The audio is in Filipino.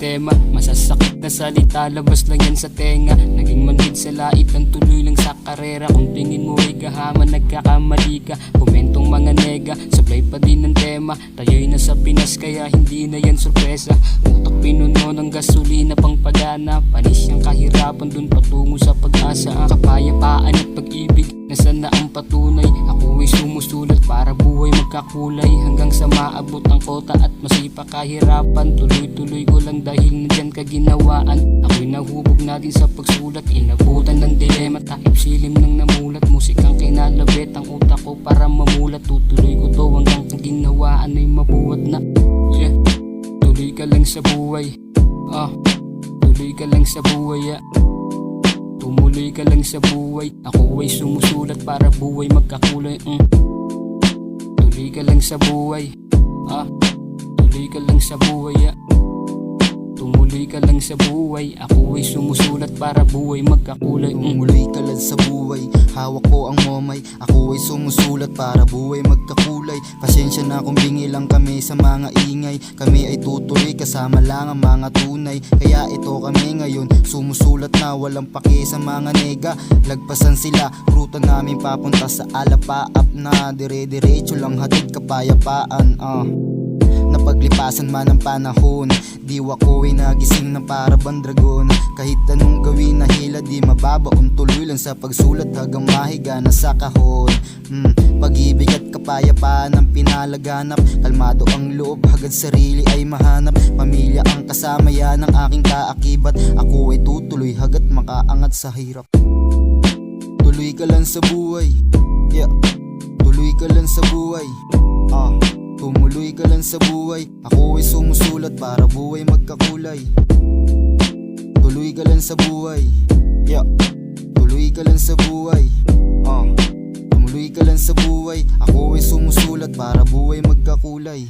tema. Masasakit na salita, labas lang yan sa tenga. Naging manhid sa lait, ang tuloy lang sa karera. Kung tingin mo ay gahaman, nagkakamali ka. Komentong mga nega, sablay pa din ng tema. Tayo'y nasa Pinas kaya hindi na yan sorpresa. Utak pinuno ng gasolina pang pagana. Panis yung kahirapan dun patungo sa pag-asa. Ang kapayapaan at pag-ibig, nasaan na ang patunay? Ako ay sumusulat para buhay magkakulay. Hanggang sa maabot ang kota at masipa kahirapan. Tuloy-tuloy ko lang dahil nandyan kaginawaan. Ako'y nahubog na din sa pagsulat. Inabutan ng dilema, takip silim ng namulat. Musikang kinalabit ang utak ko para mamulat. Tutuloy ko to hanggang kaginawaan ay mabuhat na. Yeah, tuloy ka lang sa buhay. Tuloy ka lang sa buhay. Tumuloy ka lang sa buhay. Ako ay sumusulat para buhay magkakulay. Tuloy ka lang sa buhay. Tuloy ka lang sa buhay. Tumuloy ka lang sa buhay. Ako ay sumusulat para buhay magkakulay. Tumuloy ka lang sa buhay. Hawak ko ang momay. Ako ay sumusulat para buhay magkakulay. Pasensya na kung bingi lang kami sa mga ingay. Kami ay tutuloy kasama lang ang mga tunay. Kaya ito kami ngayon sumusulat na walang paki sa mga nega. Lagpasan sila, ruta namin papunta sa alapaap na dire-diretso lang hatid kapayapaan. Napaglipasan man ang panahon, diwa ko ay nagising na para bang dragon. Kahit anong gawin na hila di mababaon. Tuloy lang sa pagsulat hanggang mahiga na sa kahon. Pag-ibig at kapayapaan ang pinalaganap. Kalmado ang loob, hagad sarili ay mahanap. Pamilya ang kasama yan ng aking kaakibat. Ako ay tutuloy hanggat makaangat sa hirap. Tuloy ka lang sa buhay. Yeah, tuloy ka lang sa buhay. Tumuloy ka lang sa buhay. Ako ay sumusulat para buhay magkakulay. Tuloy ka lang sa buhay. Yeah, tuloy ka lang sa buhay. Tumuloy ka lang sa buhay. Ako ay sumusulat para buhay magkakulay.